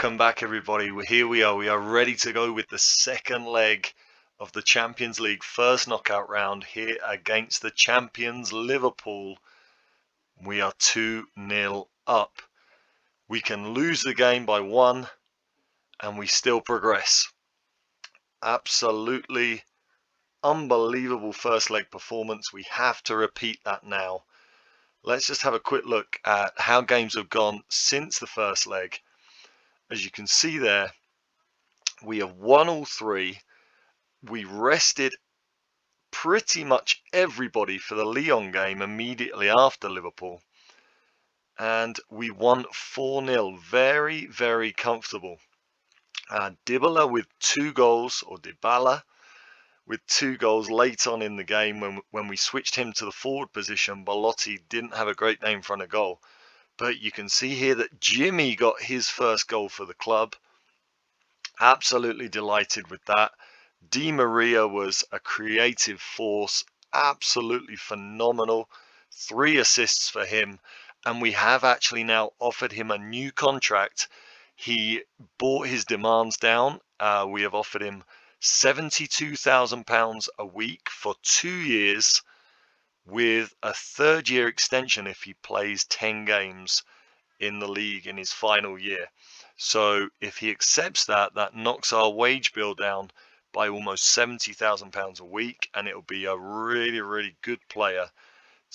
Welcome back, everybody. Here we are. We are ready to go with the second leg of the Champions League first knockout round here against the champions Liverpool. We are 2-0 up. We can lose the game by 1 and we still progress. Absolutely unbelievable first leg performance. We have to repeat that now. Let's just have a quick look at how games have gone since the first leg. As you can see there, we have won all 3. We rested pretty much everybody for the Lyon game immediately after Liverpool. And we won 4-0. Very, very comfortable. Dybala with 2 goals, or Dybala with 2 goals late on in the game when we switched him to the forward position. Belotti didn't have a great name in front of goal. But you can see here that Jimmy got his first goal for the club. Absolutely delighted with that. Di Maria was a creative force, absolutely phenomenal. 3 assists for him, and we have actually now offered him a new contract. He brought his demands down. We have offered him £72,000 a week for 2 years, with a 3rd-year extension if he plays 10 games in the league in his final year. So if he accepts that, that knocks our wage bill down by almost £70,000 a week, and it'll be a really, really good player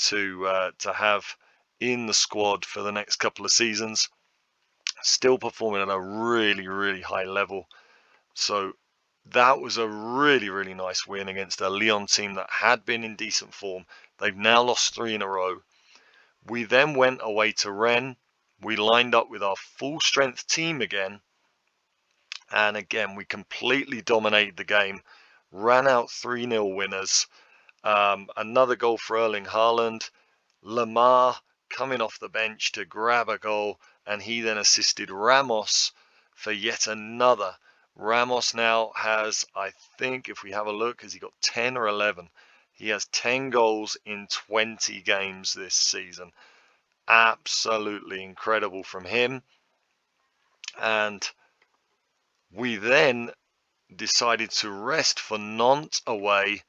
to have in the squad for the next couple of seasons. Still performing at a really, really high level. So that was a really, really nice win against a Lyon team that had been in decent form. They've now lost 3 in a row. We then went away to Rennes. We lined up with our full-strength team again. And again, we completely dominated the game. Ran out 3-0 winners. Another goal for Erling Haaland. Lamar coming off the bench to grab a goal. And he then assisted Ramos for yet another. Ramos now has, I think, if we have a look, has he got 10 or 11? He has 10 goals in 20 games this season. Absolutely incredible from him. And we then decided to rest for Nantes away.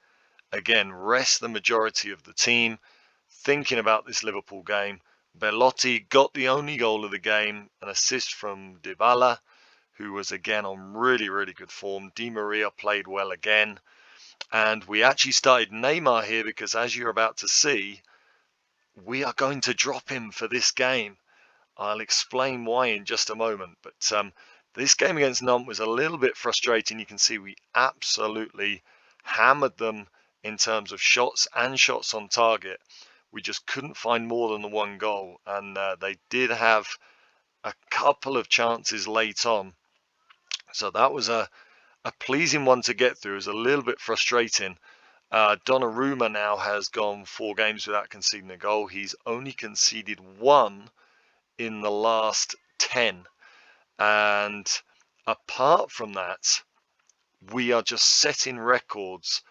Again, rest the majority of the team. Thinking about this Liverpool game, Belotti got the only goal of the game, an assist from Dybala, who was again on really, really good form. Di Maria played well again. And we actually started Neymar here because, as you're about to see, we are going to drop him for this game. I'll explain why in just a moment. But this game against Nantes was a little bit frustrating. You can see we absolutely hammered them in terms of shots and shots on target. We just couldn't find more than the 1 goal. And they did have a couple of chances late on. So that was a pleasing one to get through. It was a little bit frustrating. Donnarumma now has gone 4 games without conceding a goal. He's only conceded 1 in the last 10. And apart from that, we are just setting records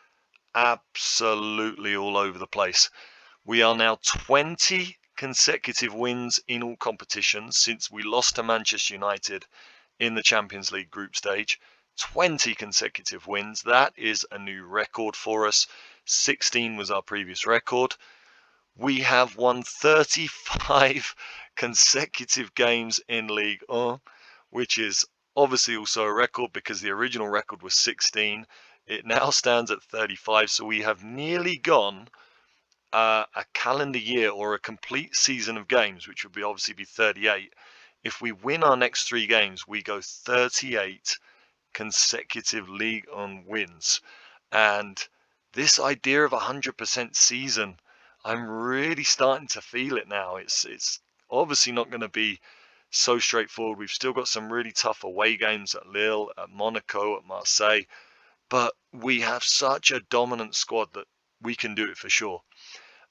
absolutely all over the place. We are now 20 consecutive wins in all competitions since we lost to Manchester United in the Champions League group stage. 20 consecutive wins. That is a new record for us. 16 was our previous record. We have won 35 consecutive games in Ligue 1, which is obviously also a record because the original record was 16. It now stands at 35, so we have nearly gone a calendar year or a complete season of games, which would be obviously be 38. If we win our next 3 games, we go 38 consecutive League on wins. And this idea of 100% season, I'm really starting to feel it now. It's obviously not going to be so straightforward. We've still got some really tough away games at Lille, at Monaco, at Marseille, but we have such a dominant squad that we can do it for sure.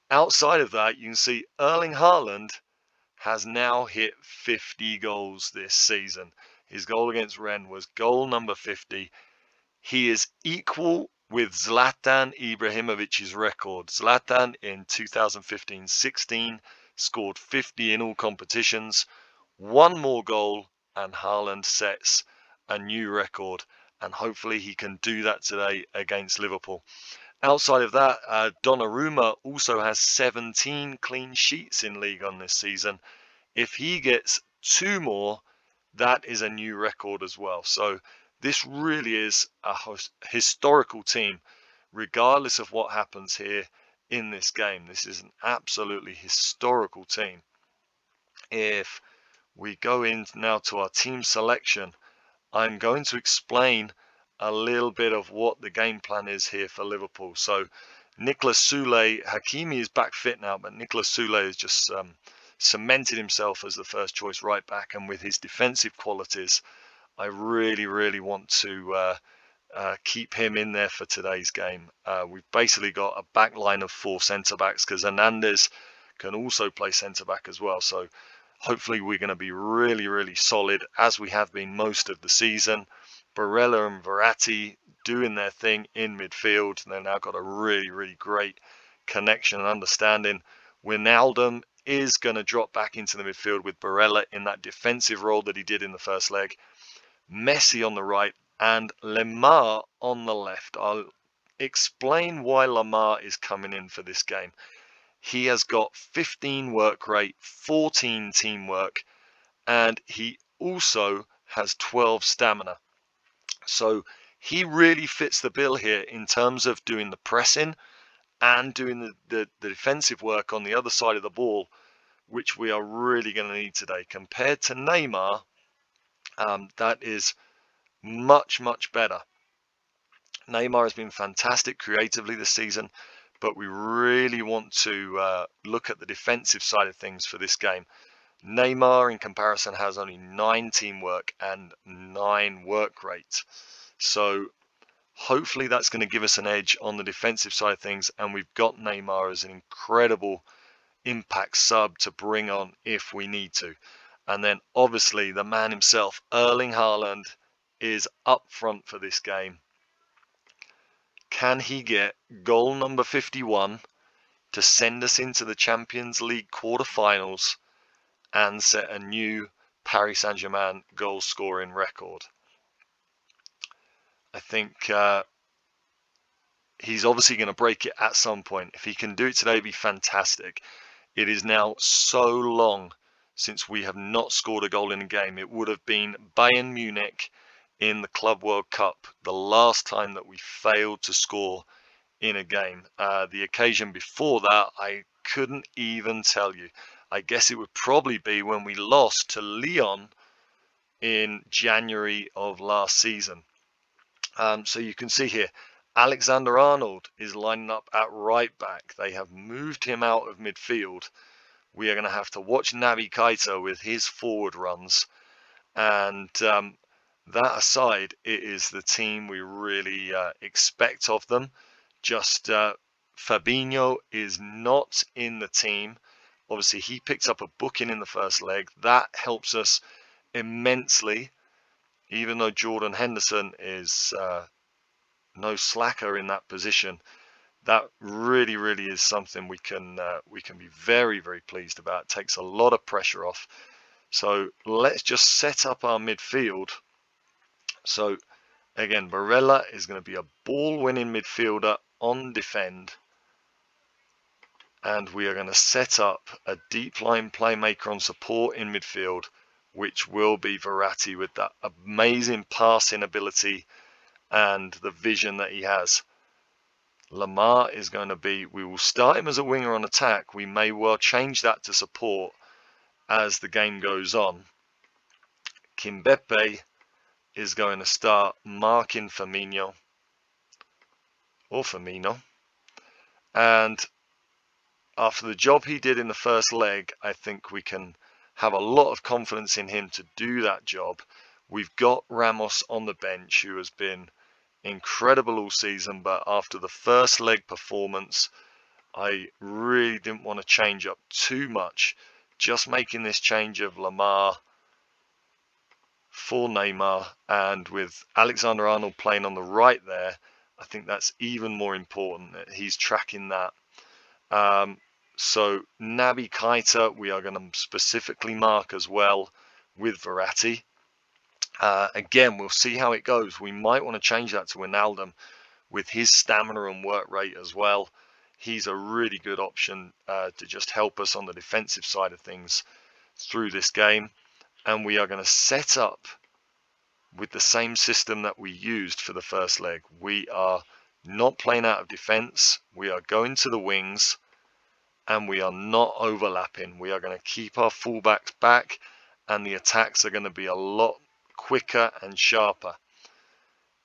Outside of that, you can see Erling Haaland has now hit 50 goals this season. His goal against Rennes was goal number 50. He is equal with Zlatan Ibrahimovic's record. Zlatan in 2015-16 scored 50 in all competitions. 1 more goal and Haaland sets a new record, and hopefully he can do that today against Liverpool. Outside of that, Donnarumma also has 17 clean sheets in League on this season. If he gets 2 more, that is a new record as well. So this really is a historical team, regardless of what happens here in this game. This is an absolutely historical team. If we go in now to our team selection, I'm going to explain a little bit of what the game plan is here for Liverpool. So Nicolas Soulé, Hakimi is back fit now, but Nicolas Soulé has just cemented himself as the first choice right back, and with his defensive qualities, I really want to keep him in there for today's game. We've basically got a back line of 4 centre backs, because Hernandez can also play centre back as well. So hopefully we're going to be really solid, as we have been most of the season. Barella and Verratti doing their thing in midfield. They've now got a really great connection and understanding. Wijnaldum is going to drop back into the midfield with Barella in that defensive role that he did in the first leg. Messi on the right and Lemar on the left. I'll explain why Lemar is coming in for this game. He has got 15 work rate, 14 teamwork, and he also has 12 stamina. So he really fits the bill here in terms of doing the pressing and doing the defensive work on the other side of the ball, which we are really going to need today. Compared to Neymar, that is much better. Neymar has been fantastic creatively this season, but we really want to look at the defensive side of things for this game. Neymar, in comparison, has only 9 teamwork and 9 work rate. So hopefully that's going to give us an edge on the defensive side of things, and we've got Neymar as an incredible impact sub to bring on if we need to. And then obviously the man himself, Erling Haaland, is up front for this game. Can he get goal number 51 to send us into the Champions League quarterfinals and set a new Paris Saint-Germain goal scoring record? I think he's obviously going to break it at some point. If he can do it today, it'd be fantastic. It is now so long since we have not scored a goal in a game. It would have been Bayern Munich in the Club World Cup, the last time that we failed to score in a game. The occasion before that, I couldn't even tell you. I guess it would probably be when we lost to Lyon in January of last season. So you can see here, Alexander-Arnold is lining up at right back. They have moved him out of midfield. We are going to have to watch Naby Keita with his forward runs. And that aside, it is the team we really expect of them. Just Fabinho is not in the team. Obviously, he picked up a booking in the first leg. That helps us immensely, even though Jordan Henderson is no slacker in that position. That really is something we can be very pleased about. It takes a lot of pressure off. So let's just set up our midfield. So again, Barella is going to be a ball-winning midfielder on defend. And we are going to set up a deep line playmaker on support in midfield, which will be Verratti with that amazing passing ability and the vision that he has. Lemar is going to be, we will start him as a winger on attack. We may well change that to support as the game goes on. Kimpembe is going to start marking Firmino. And after the job he did in the first leg, I think we can have a lot of confidence in him to do that job. We've got Ramos on the bench, who has been incredible all season, but after the first leg performance, I really didn't want to change up too much. Just making this change of Lemar for Neymar, and with Alexander-Arnold playing on the right there, I think that's even more important that he's tracking that. So Naby Keita we are going to specifically mark as well with Verratti. Again, we'll see how it goes. We might want to change that to Wijnaldum with his stamina and work rate as well. He's a really good option to just help us on the defensive side of things through this game. And we are going to set up with the same system that we used for the first leg. We are not playing out of defense. We are going to the wings and we are not overlapping. We are going to keep our fullbacks back and the attacks are going to be a lot quicker and sharper.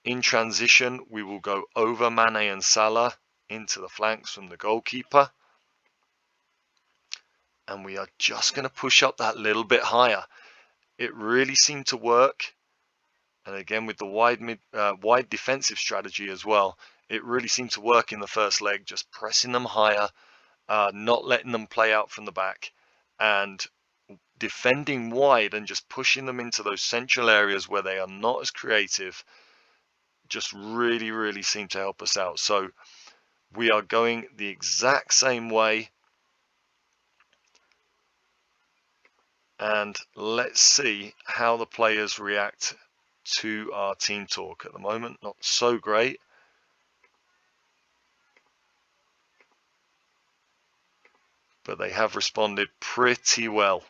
In transition, we will go over Mane and Salah into the flanks from the goalkeeper. And we are just going to push up that little bit higher. It really seemed to work. And again, with the wide defensive strategy as well, it really seemed to work in the first leg, just pressing them higher, not letting them play out from the back, and defending wide and just pushing them into those central areas where they are not as creative, just really, really seemed to help us out. So we are going the exact same way. And let's see how the players react to our team talk. At the moment, not so great. But they have responded pretty well.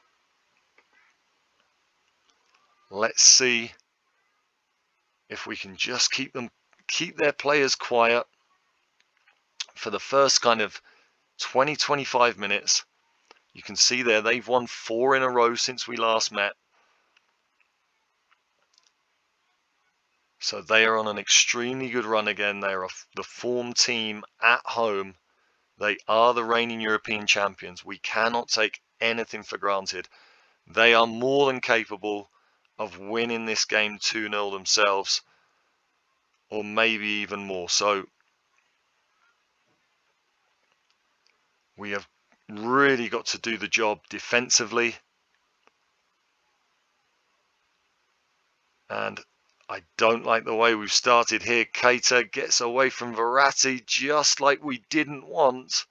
Let's see if we can just keep their players quiet for the first kind of 20-25 minutes. You can see there they've won 4 in a row since we last met. So they are on an extremely good run again. They are the form team at home. They are the reigning European champions. We cannot take anything for granted. They are more than capable of winning this game 2-0 themselves, or maybe even more. So we have really got to do the job defensively. And I don't like the way we've started here. Keita gets away from Verratti just like we didn't want.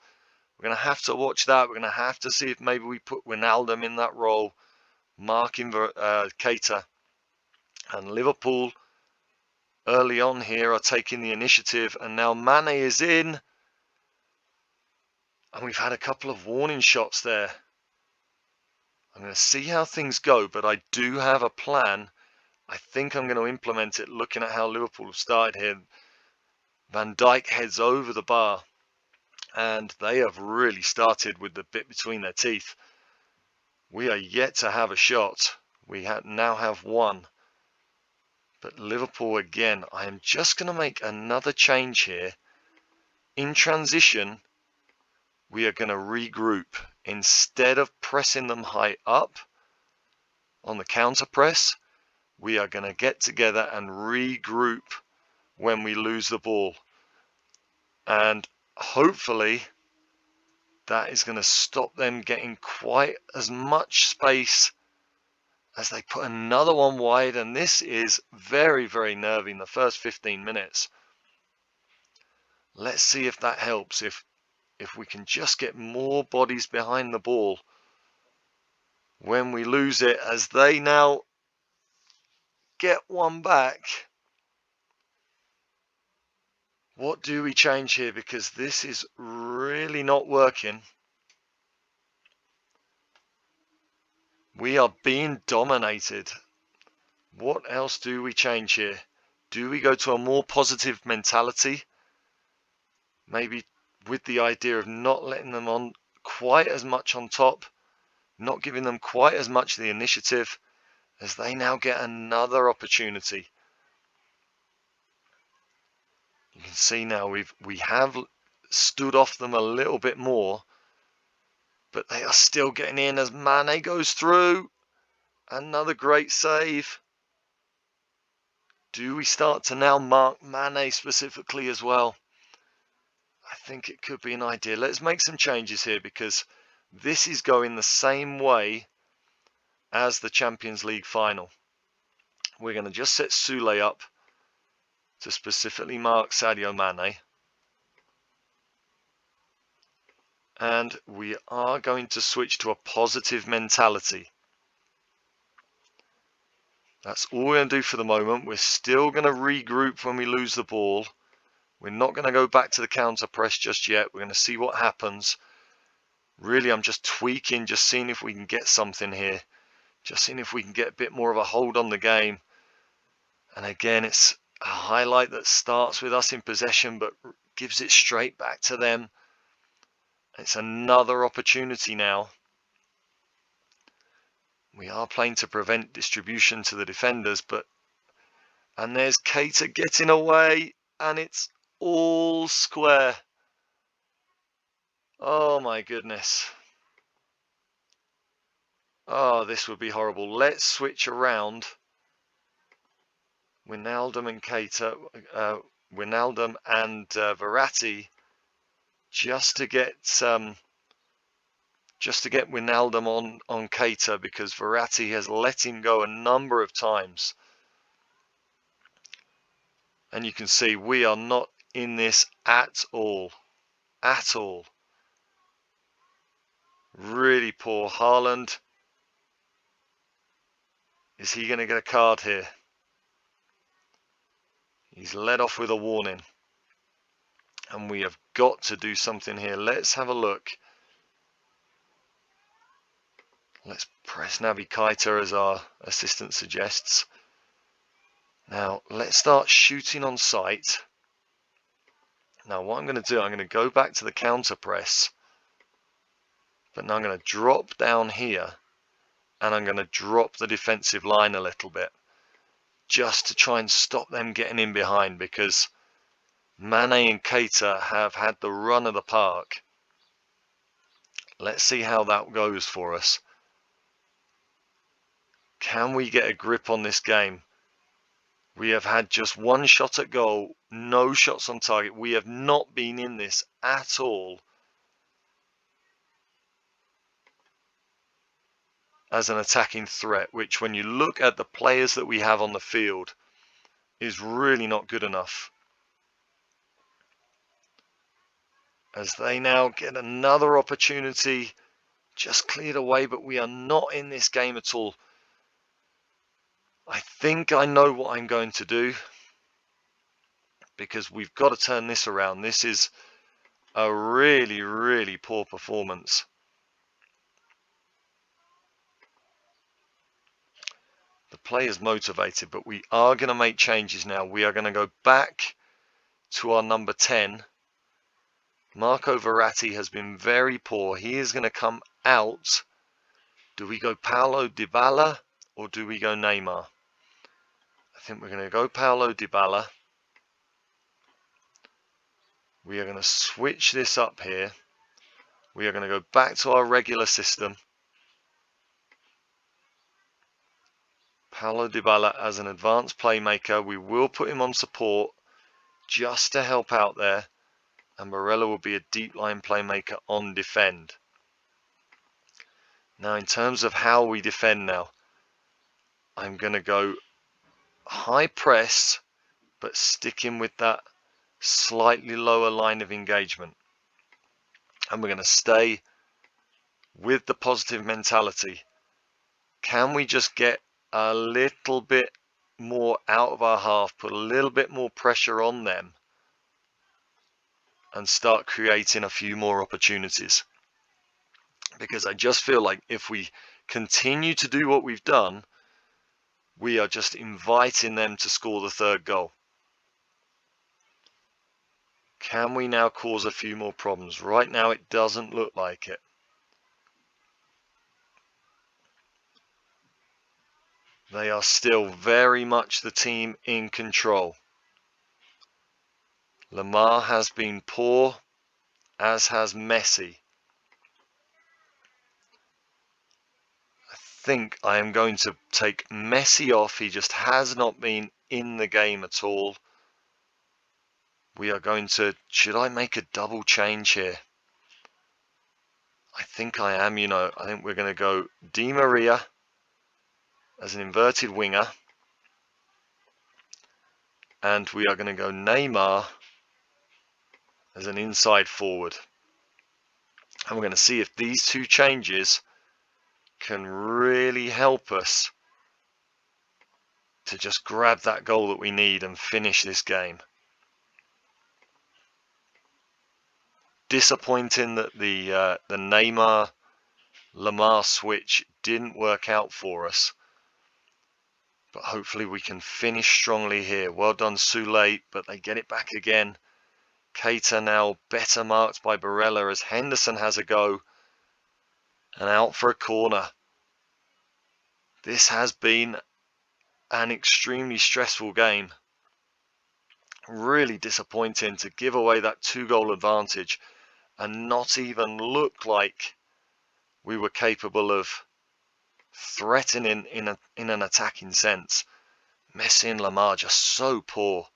We're going to have to watch that. We're going to have to see if maybe we put Wijnaldum in that role, marking Keita. And Liverpool early on here are taking the initiative. And now Mane is in. And we've had a couple of warning shots there. I'm going to see how things go, but I do have a plan. I think I'm going to implement it looking at how Liverpool have started here. Van Dijk heads over the bar. And they have really started with the bit between their teeth. We are yet to have a shot. We now have one. But Liverpool again, I am just going to make another change here. In transition, we are going to regroup. Instead of pressing them high up on the counter press, we are going to get together and regroup when we lose the ball. And hopefully that is going to stop them getting quite as much space as they put another one wide. And this is very, very nervy in the first 15 minutes. Let's see if that helps. If we can just get more bodies behind the ball when we lose it, as they now get one back. What do we change here? Because this is really not working. We are being dominated. What else do we change here? Do we go to a more positive mentality? Maybe with the idea of not letting them on quite as much on top, not giving them quite as much the initiative, as they now get another opportunity. You can see now we have stood off them a little bit more, but they are still getting in as Mane goes through. Another great save. Do we start to now mark Mane specifically as well? I think it could be an idea. Let's make some changes here, because this is going the same way as the Champions League final. We're going to just set Sule up to specifically mark Sadio Mane. And we are going to switch to a positive mentality. That's all we're going to do for the moment. We're still going to regroup when we lose the ball. We're not going to go back to the counter press just yet. We're going to see what happens. Really, I'm just tweaking, just seeing if we can get something here. Just seeing if we can get a bit more of a hold on the game. And again, it's a highlight that starts with us in possession, but gives it straight back to them. It's another opportunity now. We are playing to prevent distribution to the defenders, and there's Keita getting away, and it's all square. Oh my goodness. Oh, this would be horrible. Let's switch around. Wijnaldum and Keita, Wijnaldum and Verratti, just to get Wijnaldum on Keita, because Verratti has let him go a number of times. And you can see we are not in this at all. At all. Really poor. Haaland. Is he going to get a card here? He's led off with a warning. And we have got to do something here. Let's have a look. Let's press Naby Keita as our assistant suggests. Now, let's start shooting on sight. Now, what I'm going to do, I'm going to go back to the counter press. But now I'm going to drop down here. And I'm going to drop the defensive line a little bit. Just to try and stop them getting in behind. Because Mane and Keita have had the run of the park. Let's see how that goes for us. Can we get a grip on this game? We have had just one shot at goal, no shots on target. We have not been in this at all as an attacking threat, which when you look at the players that we have on the field is really not good enough. As they now get another opportunity, just cleared away, but we are not in this game at all. I think I know what I'm going to do, because we've got to turn this around. This is a really, really poor performance. The player's motivated, but we are going to make changes now. We are going to go back to our number 10. Marco Verratti has been very poor. He is going to come out. Do we go Paulo Dybala or do we go Neymar? I think we're going to go Paulo Dybala. We are going to switch this up here. We are going to go back to our regular system. Paulo Dybala as an advanced playmaker. We will put him on support just to help out there. And Barella will be a deep line playmaker on defend. Now in terms of how we defend now, I'm going to go high press, but sticking with that slightly lower line of engagement. And we're going to stay with the positive mentality. Can we just get a little bit more out of our half, put a little bit more pressure on them, and start creating a few more opportunities? Because I just feel like if we continue to do what we've done, we are just inviting them to score the third goal. Can we now cause a few more problems? Right now it doesn't look like it. They are still very much the team in control. Lamar has been poor, as has Messi. I think I am going to take Messi off. He just has not been in the game at all. We are going to, should I make a double change here? I think I am, I think we're going to go Di Maria as an inverted winger. And we are going to go Neymar as an inside forward. And we're going to see if these two changes can really help us to just grab that goal that we need and finish this game. Disappointing that the Neymar Lamar switch didn't work out for us, but hopefully we can finish strongly here. Well done, Sule, but they get it back again. Keita now better marked by Barella as Henderson has a go and out for a corner. This has been an extremely stressful game. Really disappointing to give away that 2-goal advantage and not even look like we were capable of threatening in an attacking sense. Messi and Lamar just so poor.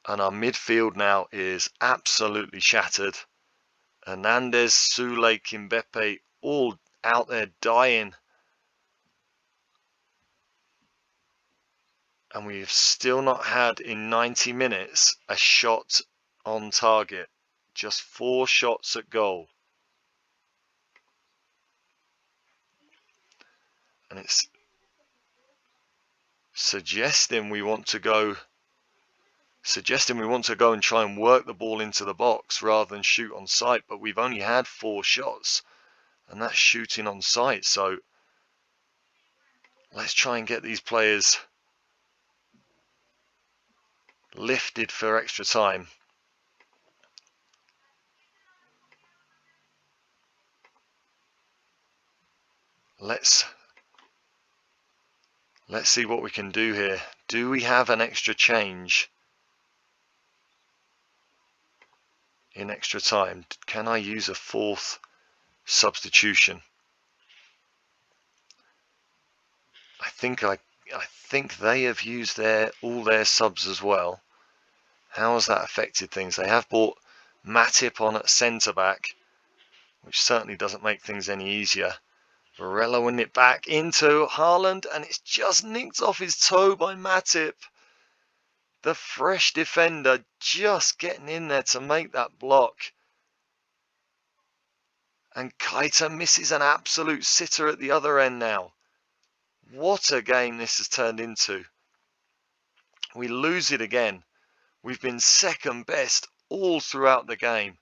And our midfield now is absolutely shattered. Hernandez, Sule, Kimbepe, all out there dying. And we've still not had in 90 minutes a shot on target. Just 4 shots at goal. And it's suggesting we want to go and try and work the ball into the box rather than shoot on sight, but we've only had 4 shots and that's shooting on sight. So let's try and get these players lifted for extra time. Let's see what we can do here. Do we have an extra change in extra time? Can I use a 4th substitution? I think they have used all their subs as well. How has that affected things? They have brought Matip on at centre back, which certainly doesn't make things any easier. Barella winning it back into Haaland, and it's just nicked off his toe by Matip. The fresh defender just getting in there to make that block. And Keita misses an absolute sitter at the other end now. What a game this has turned into. We lose it again. We've been second best all throughout the game.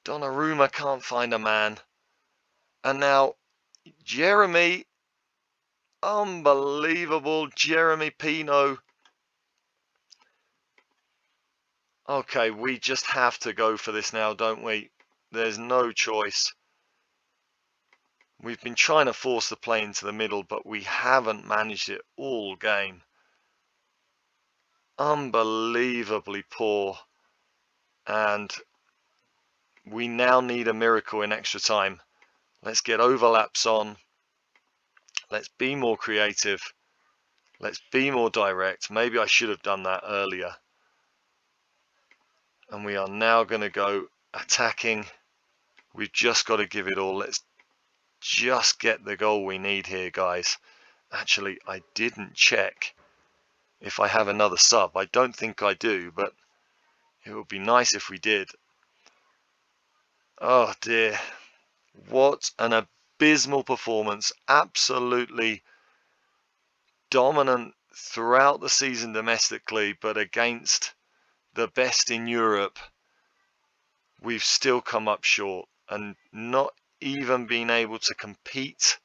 Donnarumma can't find a man. And now Jeremy, unbelievable, Jeremy Pino. Okay, we just have to go for this now, don't we? There's no choice. We've been trying to force the play into the middle, but we haven't managed it all game. Unbelievably poor. And we now need a miracle in extra time. Let's get overlaps on. Let's be more creative. Let's be more direct. Maybe I should have done that earlier. And we are now going to go attacking. We've just got to give it all. Let's just get the goal we need here, guys. Actually, I didn't check if I have another sub. I don't think I do, but it would be nice if we did. Oh dear. What an abysmal performance. Absolutely dominant throughout the season domestically, but against the best in Europe, we've still come up short and not even being able to compete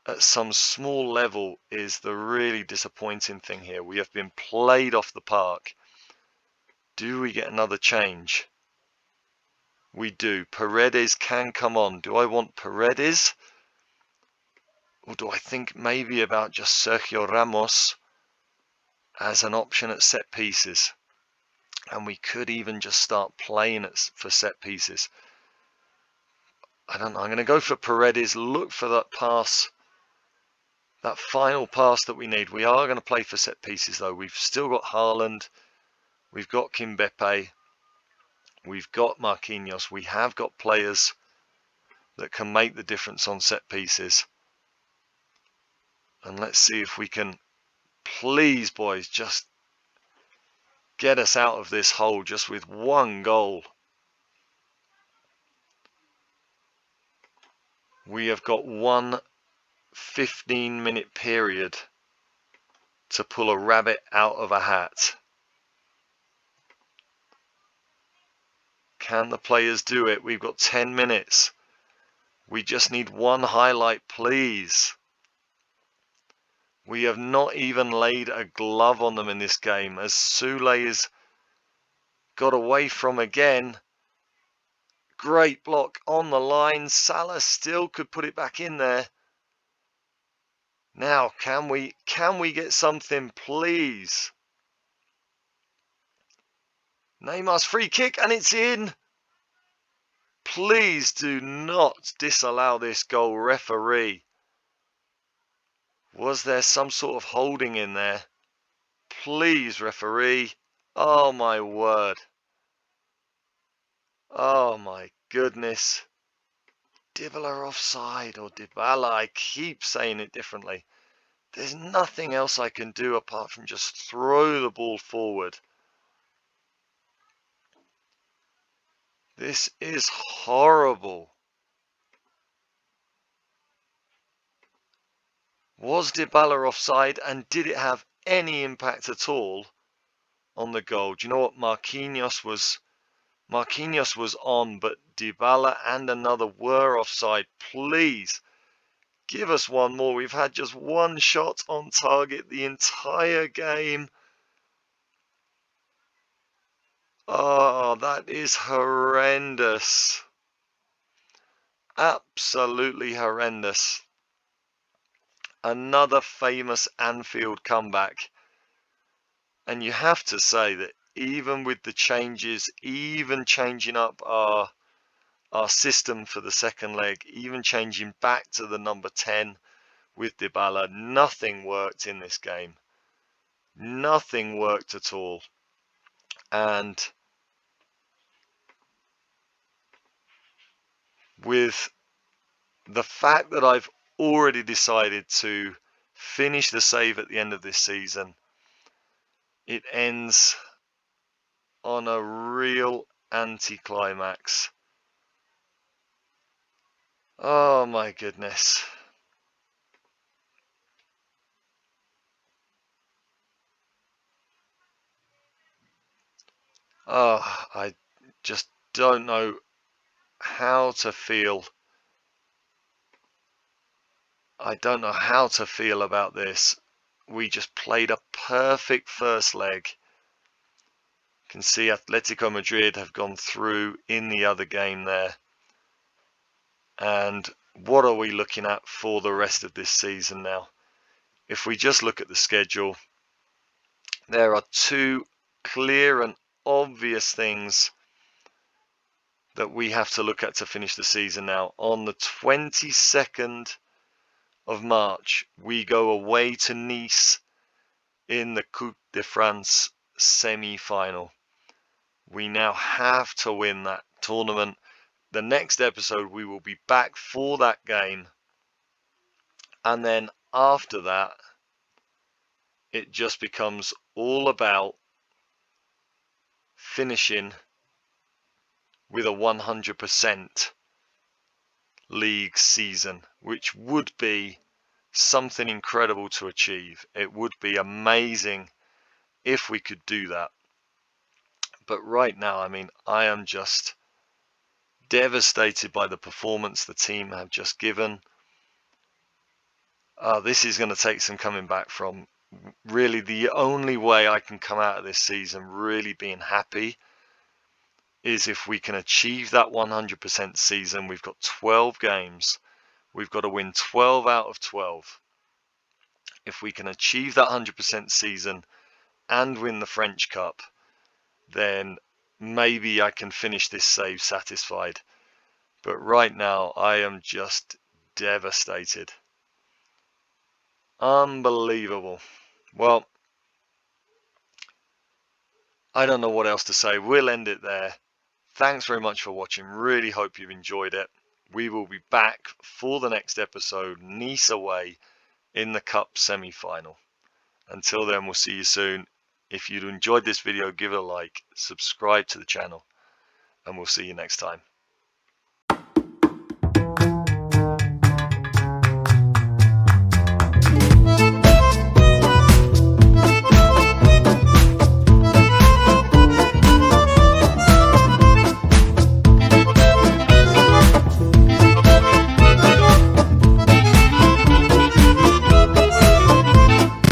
at some small level is the really disappointing thing here. We have been played off the park. Do we get another change? We do. Paredes can come on. Do I want Paredes? Or do I think maybe about just Sergio Ramos as an option at set pieces? And we could even just start playing for set pieces. I don't know. I'm going to go for Paredes. Look for that pass. That final pass that we need. We are going to play for set pieces though. We've still got Haaland. We've got Kimbepe. We've got Marquinhos. We have got players that can make the difference on set pieces. And let's see if we can, please boys, just get us out of this hole just with 1 goal. We have got 1 15-minute period to pull a rabbit out of a hat. Can the players do it? We've got 10 minutes. We just need one highlight, please. We have not even laid a glove on them in this game, as Sule is got away from again. Great block on the line. Salah still could put it back in there. Now, can we get something, please? Neymar's free kick, and it's in. Please do not disallow this goal, referee. Was there some sort of holding in there? Please, referee. Oh my word. Oh my goodness. Dybala offside, or Dybala, I keep saying it differently. There's nothing else I can do apart from just throw the ball forward. This is horrible. Was Dybala offside, and did it have any impact at all on the goal? Do you know what? Marquinhos was on, but Dybala and another were offside. Please give us one more. We've had just one shot on target the entire game. Oh, that is horrendous. Absolutely horrendous. Another famous Anfield comeback. And you have to say that even with the changes, even changing up our system for the second leg, even changing back to the number 10 with Dybala, nothing worked in this game. Nothing worked at all. And with the fact that I've already decided to finish the save at the end of this season, it ends on a real anticlimax. Oh my goodness. Oh, I just don't know how to feel. I don't know how to feel about this. We just played a perfect first leg. You can see Atletico Madrid have gone through in the other game there. And what are we looking at for the rest of this season now? If we just look at the schedule, there are two clear and obvious things that we have to look at to finish the season now. On the 22nd of March, we go away to Nice in the Coupe de France semi-final. We now have to win that tournament. The next episode, we will be back for that game. And then after that, it just becomes all about finishing with a 100% league season, which would be something incredible to achieve. It would be amazing if we could do that. But right now, I mean, I am just devastated by the performance the team have just given. This is going to take some coming back from. Really, the only way I can come out of this season really being happy is if we can achieve that 100% season. We've got 12 games. We've got to win 12 out of 12. If we can achieve that 100% season and win the French Cup, then maybe I can finish this save satisfied. But right now, I am just devastated. Unbelievable. Well, I don't know what else to say. We'll end it there. Thanks very much for watching. Really hope you've enjoyed it. We will be back for the next episode, Nice away in the Cup semi-final. Until then, we'll see you soon. If you enjoyed this video, give it a like, subscribe to the channel, and we'll see you next time.